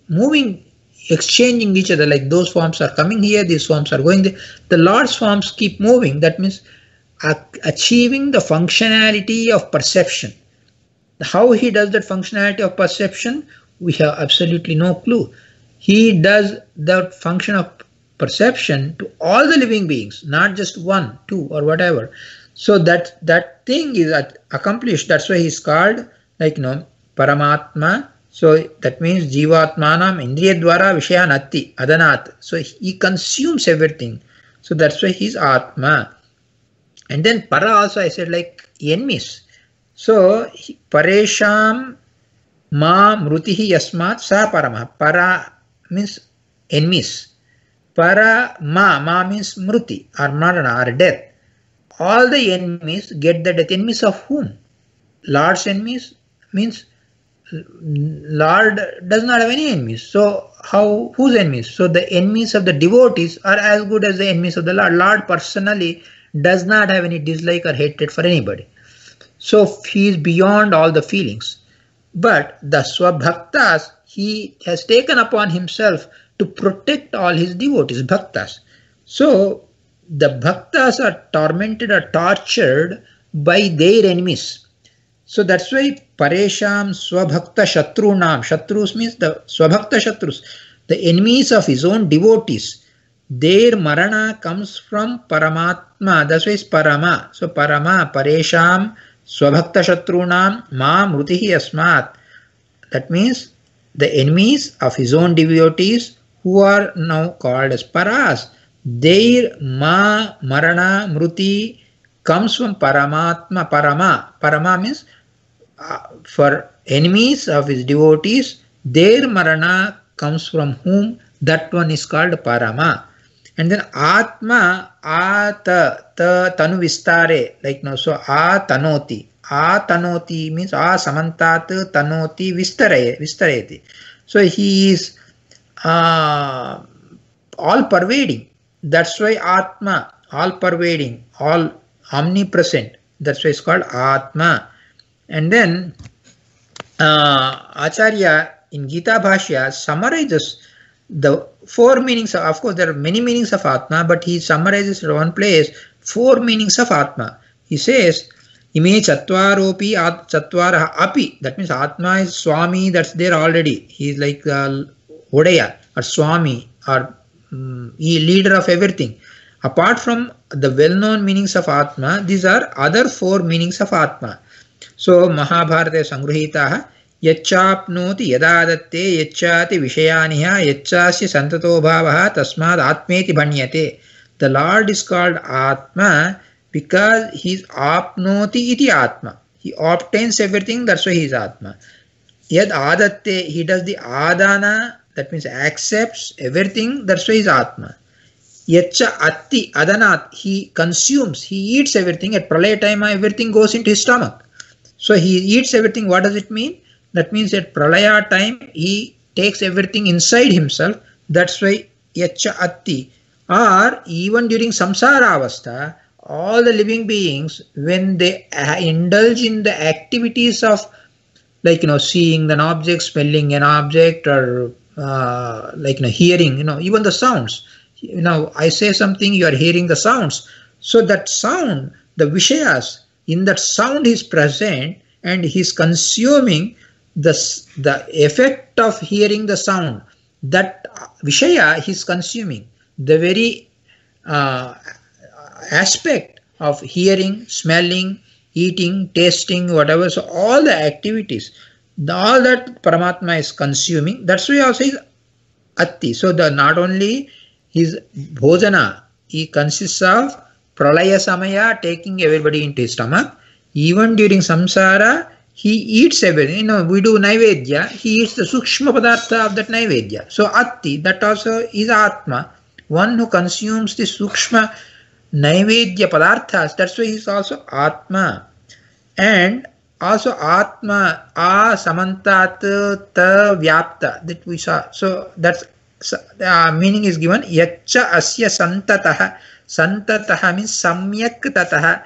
[SPEAKER 1] moving, exchanging each other. Like those forms are coming here, these forms are going there. The Lord's forms keep moving. That means achieving the functionality of perception. How he does that functionality of perception, we have absolutely no clue. He does that function of perception to all the living beings, not just one, two, or whatever. So that thing is accomplished. That's why he's called, like, Paramatma. So that means Jivatmanam Indriya Dwara Vishayanati Adanat. So he consumes everything. So that's why he's Atma. And then Para also I said like enemies. So Paresham Ma Mrutihi Yasmat Sa Parama. Para means enemies. Para Ma means Mruti or Marana or death. All the enemies get the death. Enemies of whom? Lord's enemies means Lord does not have any enemies. So whose enemies? So the enemies of the devotees are as good as the enemies of the Lord. Lord personally does not have any dislike or hatred for anybody. So he is beyond all the feelings. But the Swabhaktas, he has taken upon himself to protect all his devotees, Bhaktas. So the Bhaktas are tormented or tortured by their enemies. So that's why Paresham Swabhakta Shatrunam. Shatrus means the Swabhakta Shatrus, the enemies of his own devotees. Their marana comes from Paramatma. That's why it's Parama. So Parama, Paresham Swabhakta Shatrunam Ma Mrutihi Asmat. That means the enemies of his own devotees who are now called as Paras. Their Marana Mruti comes from Paramatma. Parama means for enemies of his devotees, their Marana comes from whom? That one is called Parama. And then Atma, Tanu Vistare, like no, so Tanoti. Tanoti means Samantat Tanoti Vistarayati. So he is all pervading. That's why Atma, all pervading, all omnipresent. That's why it's called Atma. And then Acharya in Gita Bhashya summarizes the four meanings. Of course, there are many meanings of Atma, but he summarizes in one place four meanings of Atma. He says, Ime Chatvaropi Chatvaraha Api. That means Atma is Swami, that's there already. He is like Odaya or Swami or leader of everything. Apart from the well-known meanings of Atma, these are other four meanings of Atma. So Mahabharata Sangruhitaha Yachapnoti Yadadatte Yachati Vishayaniha Yachasya Santato Bhavaha Tasmad Atmeti Bhanyate. The Lord is called Atma because he is Apnoti iti Atma. He obtains everything, that's why he is Atma. Yad Adatte, he does the Adana, that means accepts everything, that's why he is Atma. Yacha Atti Adanat, he consumes, he eats everything. At Pralaya time, everything goes into his stomach. So he eats everything. What does it mean? That means at Pralaya time, he takes everything inside himself. That's why Yacha Atti. Or even during Samsara Avastha, all the living beings, when they indulge in the activities of, like, seeing an object, smelling an object, or hearing, even the sounds. I say something, you are hearing the sounds. So that sound, the Vishayas, in that sound is present and he is consuming the effect of hearing the sound. That Vishaya he is consuming. The very aspect of hearing, smelling, eating, tasting, whatever. So all the activities, all that Paramatma is consuming. That's why also is Atti. So not only his bhojana, he consists of Pralaya Samaya, taking everybody into his stomach. Even during Samsara, he eats everything. We do Naivedya, he eats the Sukshma Padartha of that Naivedya. So Atti, that also is Atma. One who consumes the Sukshma Naivedya Padarthas, that's why he is also Atma. And also Atma, A Samantat Ta Vyapta, that we saw. So that's meaning is given. Yacha Asya Santataha. Santataha means Samyak Tataha.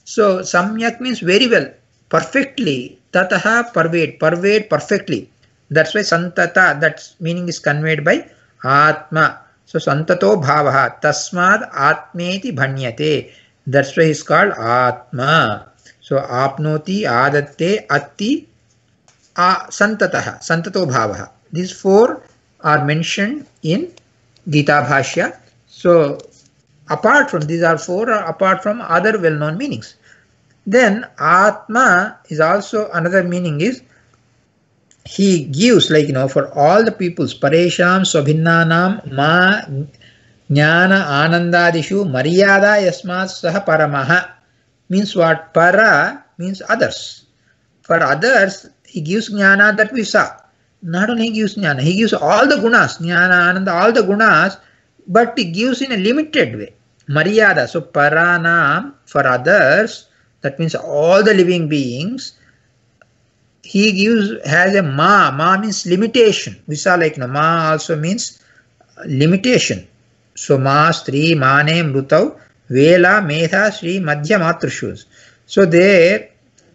[SPEAKER 1] So Samyak means very well, perfectly. Tataha pervade, pervade perfectly. That's why Santata, that meaning is conveyed by Atma. So Santato Bhavaha. Tasmad Atmeti Bhanyate. That's why it's called Atma. So apnoti, adatte, atti, santataha, santato bhavaha. These four are mentioned in Gita Bhashya. So apart from these are four, apart from other well-known meanings. Then Atma is also another meaning is he gives, like, for all the peoples, Paresham Swabhinnanam Ma Jnana Anandadishu Maryada Yasmat Saha Paramaha. Means what? Para means others. For others, he gives jnana that we saw. Not only he gives jnana, he gives all the gunas, jnana, ananda, all the gunas, but he gives in a limited way. Maryada, so paranam, for others, that means all the living beings, he gives, has a ma means limitation. We saw like ma also means limitation. So ma, stri, mane, mrutau, Vela, Medha, Sri, Madhya, Matrushus. So there,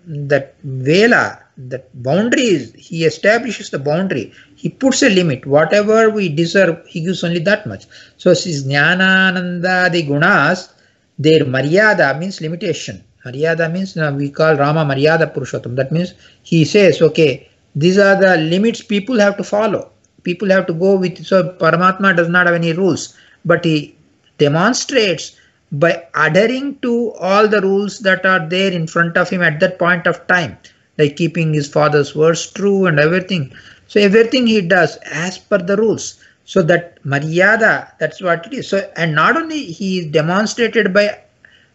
[SPEAKER 1] that Vela, that boundaries, he establishes the boundary. He puts a limit. Whatever we deserve, he gives only that much. So this Jnanananda, the gunas, their Maryada means limitation. Maryada means we call Rama Maryada Purushottam. That means he says, okay, these are the limits people have to follow. People have to go with. So Paramatma does not have any rules, but he demonstrates by adhering to all the rules that are there in front of him at that point of time, like keeping his father's words true and everything. So everything he does as per the rules. So that Maryada, that's what it is. So, and not only he is demonstrated by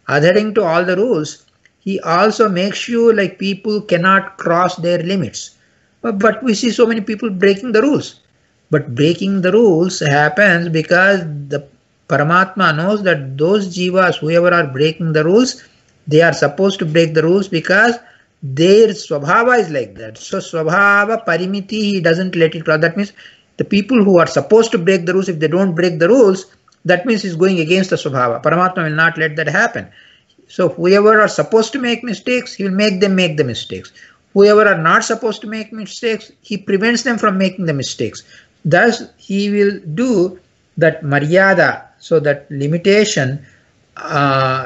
[SPEAKER 1] adhering to all the rules, he also makes sure like people cannot cross their limits. But we see so many people breaking the rules. But breaking the rules happens because the Paramatma knows that those jivas, whoever are breaking the rules, they are supposed to break the rules because their swabhava is like that. So swabhava parimiti, he doesn't let it cross. That means the people who are supposed to break the rules, if they don't break the rules, that means he's going against the swabhava. Paramatma will not let that happen. So whoever are supposed to make mistakes, he will make them make the mistakes. Whoever are not supposed to make mistakes, he prevents them from making the mistakes. Thus, he will do that Maryada, so that limitation,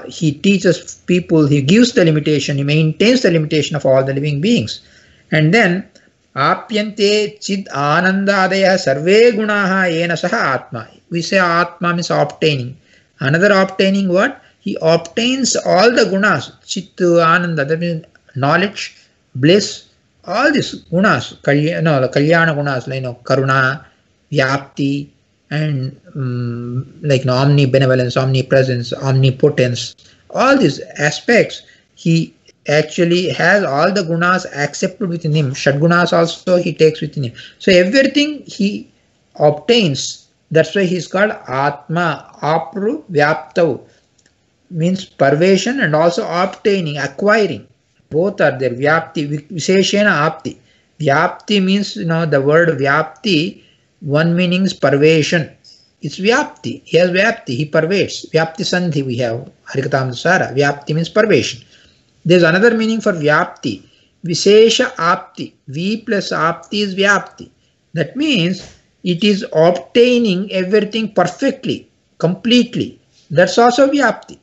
[SPEAKER 1] he teaches people, he gives the limitation, he maintains the limitation of all the living beings. And then, Apyante chid anandadaya sarve gunaha yena saha atma. We say atma means obtaining. Another obtaining what? He obtains all the gunas, chit, ananda, that means knowledge, bliss, all these gunas, the kalyana gunas, like karuna, vyapti, and like omnibenevolence, omnipresence, omnipotence, all these aspects, he actually has all the gunas accepted within him. Shadgunas also he takes within him. So everything he obtains. That's why he is called Atma, Apru Vyaptav, means pervasion and also obtaining, acquiring. Both are there. Vyapti, Visheshena Apti. Vyapti means, the word Vyapti, one meaning is pervasion. It's Vyapti. He has Vyapti. He pervades. Vyapti Sandhi we have. Harikatamrita. Vyapti means pervasion. There's another meaning for Vyapti. Vishesha Apti. V plus Apti is Vyapti. That means it is obtaining everything perfectly, completely. That's also Vyapti.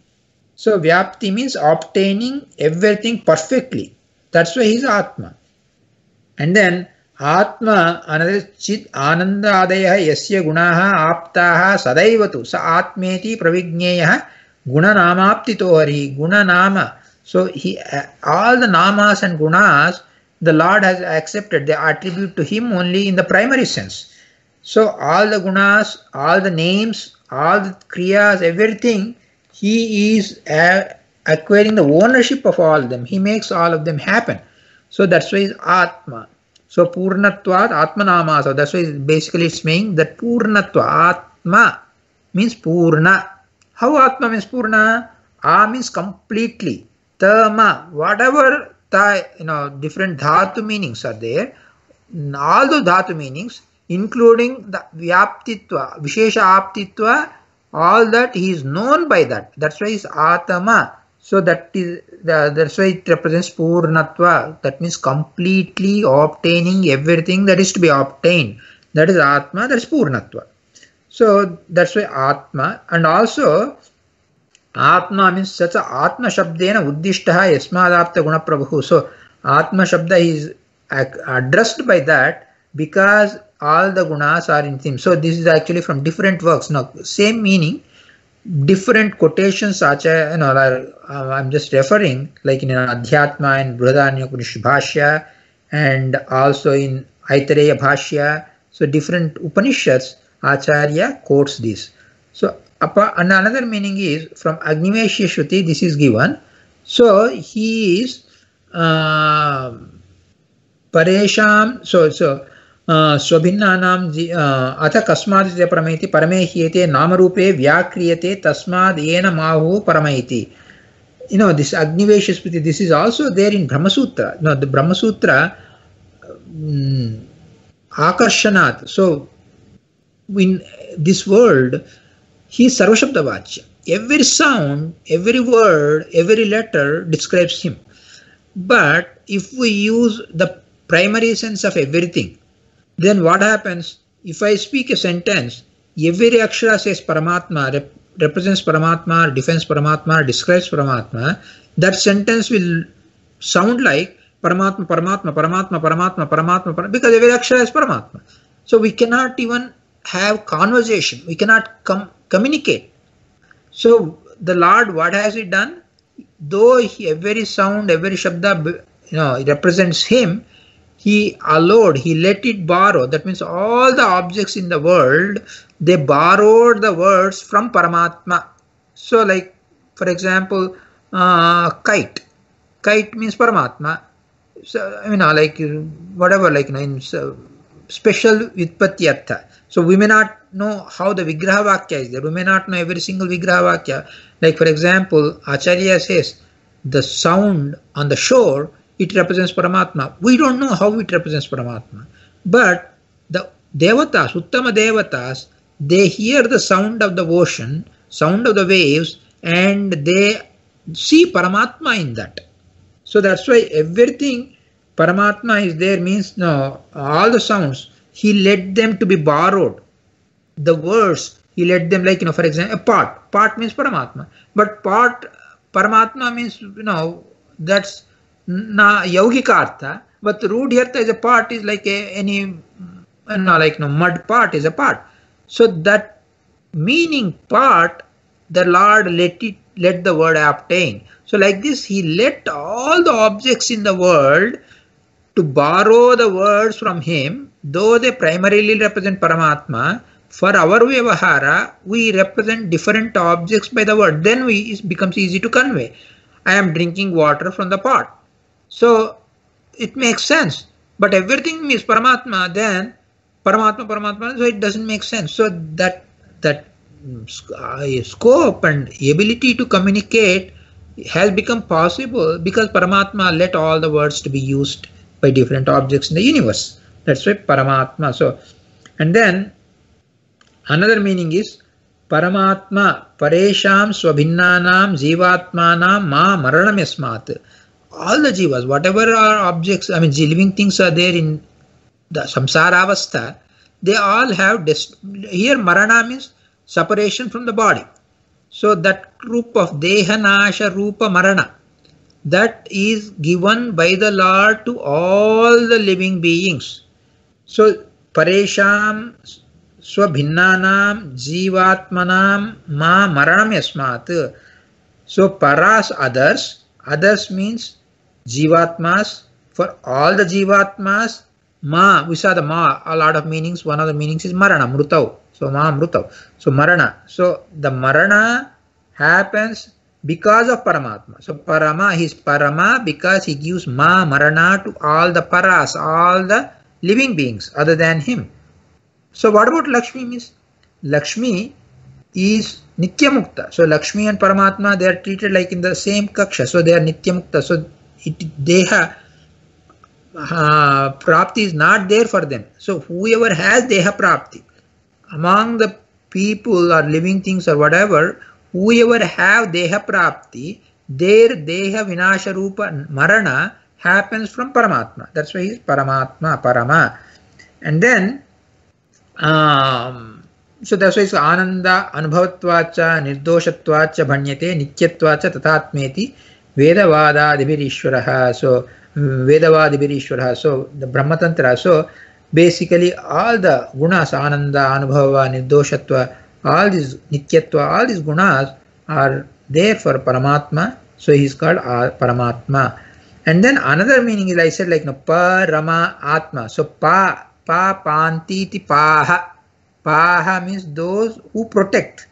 [SPEAKER 1] So Vyapti means obtaining everything perfectly. That's why he is Atma. And then Atma, another chit anandadaya yasya gunaha aptaha sadaivatu sa atmeti pravigneya gunanamaptito hari gunanama. So he, all the namas and gunas, the Lord has accepted. They attribute to him only in the primary sense. So all the gunas, all the names, all the kriyas, everything, he is acquiring the ownership of all of them. He makes all of them happen. So that's why he's Atma. So Purnatvat Atmanama. So that's why basically it's saying that Purnatva Atma means Purna. How Atma means Purna? A means completely. Tama, whatever different dhatu meanings are there. All those dhatu meanings, including the vyaptitva, vishesha aptitva, all that he is known by that. That's why he's atama. So that's why it represents purnatva. That means completely obtaining everything that is to be obtained. That is atma. That's purnatva. So that's why atma. And also Atma means such a Atma Shabdena Uddishtaha Yasmadapta Guna Prabhu. So Atma Shabda is addressed by that because all the gunas are in him. So this is actually from different works. Now, same meaning, different quotations. I'm just referring, like in Adhyatma and Brihadaranyupanishad Bhashya, and also in Aitareya Bhashya. So different Upanishads, Acharya quotes this. So and another meaning is from Agniveshya Shruti, this is given. So he is Paresham, Swabhinnanam Atha Kasmadite Parameti Paramehyete Namarupe Vyakriyate Tasmad Yena Mahu Paramaiti. This Agniveshya Shruti, this is also there in Brahma Sutra. The Brahma Sutra Akarshanat. So in this world, he is Sarvashabda Vachya. Every sound, every word, every letter describes him. But if we use the primary sense of everything, then what happens? If I speak a sentence, every akshara says Paramatma, represents Paramatma, defends Paramatma, describes Paramatma, that sentence will sound like Paramatma, Paramatma, Paramatma, Paramatma, Paramatma, because every akshara is Paramatma. So we cannot even have conversation. We cannot communicate. So the Lord, what has he done? Though every sound, every shabda, represents him, he allowed, he let it borrow. That means all the objects in the world, they borrowed the words from Paramatma. So like, for example, kite. Kite means Paramatma. So, like whatever, like in special Vitpatti Artha. So we may not know how the Vigraha Vakya is there. We may not know every single Vigraha Vakya. Like for example, Acharya says the sound on the shore, it represents Paramatma. We don't know how it represents Paramatma. But the Devatas, Uttama Devatas, they hear the sound of the ocean, sound of the waves, and they see Paramatma in that. So that's why everything Paramatma is there means, all the sounds, he let them to be borrowed. The words, he let them, like, for example, a part. Part means Paramatma. But part, Paramatma means, that's Yaugika Artha. But Rudhyartha is a part, is like mud part is a part. So that meaning part, the Lord let the word obtain. So like this, he let all the objects in the world to borrow the words from him, though they primarily represent Paramatma. For our Vyavahara, we represent different objects by the word. Then it becomes easy to convey. I am drinking water from the pot. So it makes sense. But everything is Paramatma, then Paramatma, so it doesn't make sense. So that scope and ability to communicate has become possible because Paramatma let all the words to be used by different objects in the universe. That's why Paramatma. So, and then another meaning is Paramatma Paresham Swabhinnanam Jivatmanam Ma Maranam Yasmat. All the jivas, whatever are objects, living things are there in the samsara avastha, they all have, here Marana means separation from the body. So that group of Dehanasha Rupa Marana, that is given by the Lord to all the living beings. So Paresham Swabhinnanam Jivatmanam Ma Maranam Yasmat. So Paras, others means Jivatmas. For all the Jivatmas, Ma, we saw the Ma, a lot of meanings. One of the meanings is Marana, Mrutau. So Ma Mrutau. So Marana. So the Marana happens because of Paramatma. So Parama, he is Parama because he gives Ma Marana to all the Paras, all the living beings other than him. So what about Lakshmi means? Lakshmi is Nitya Mukta. So Lakshmi and Paramatma, they are treated like in the same Kaksha. So they are Nitya Mukta. So Deha Prapti is not there for them. So whoever has Deha Prapti, among the people or living things or whatever, whoever have Deha Prapti, their Deha Vinasha Rupa Marana happens from Paramatma. That's why he is Paramatma, Parama. And then, so that's why it's Ananda, Anubhavatvacha, Nirdoshatvacha, Bhanyate, Nityatvacha, Tatatmeti, Vedavadadibhirishwaraha. So, Vedavadibhirishwaraha. So, the Brahmatantra. So, basically, all the gunas, Ananda, Anubhava, Nirdoshatva, all these Nityatva, all these gunas are there for Paramatma. So, he is called Paramatma. And then another meaning is, I said, like, no, Parama Atma. So, Pantiti Paha. Paha means those who protect.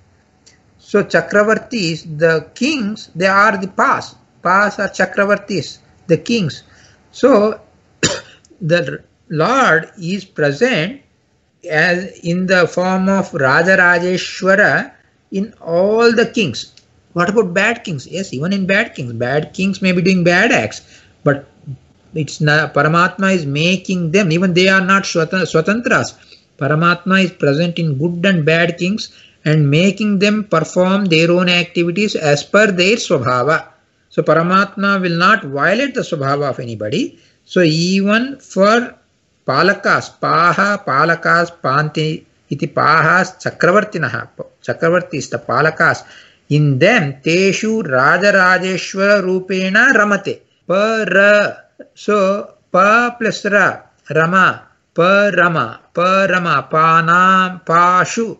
[SPEAKER 1] So Chakravartis, the kings, they are the Pas. Pas are Chakravartis, the kings. So the Lord is present as in the form of Rajarajeshwara in all the kings. What about bad kings? Yes, even in bad kings may be doing bad acts, but it's not, Paramatma is making them, even they are not Swatantras. Paramatma is present in good and bad kings and making them perform their own activities as per their Swabhava. So Paramatma will not violate the Swabhava of anybody. So even for Palakas, Panti, iti Pahas, Chakravartis, the Palakas, in them, Teshu Rajarajeshwara Rupena Ramate. So Pa plus Ra, Rama. Parama, Panam, Pashu,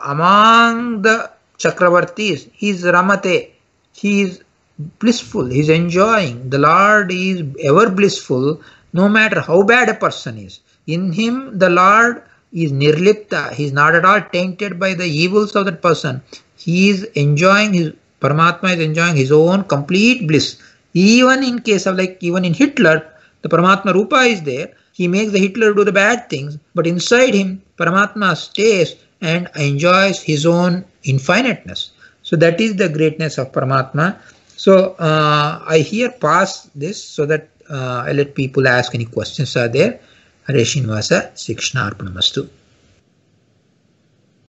[SPEAKER 1] among the Chakravartis, he is Ramate, he is blissful, he is enjoying. The Lord is ever blissful, no matter how bad a person is. In him, the Lord is Nirlipta, he is not at all tainted by the evils of that person. He is enjoying, Paramatma is enjoying his own complete bliss. Even in case of, like, even in Hitler, the Paramatma Rupa is there. He makes the Hitler do the bad things, but inside him, Paramatma stays and enjoys his own infiniteness. So that is the greatness of Paramatma. So I here pass this so that I let people ask any questions are there. Hare Srinivasa, Sikshnarpanamastu.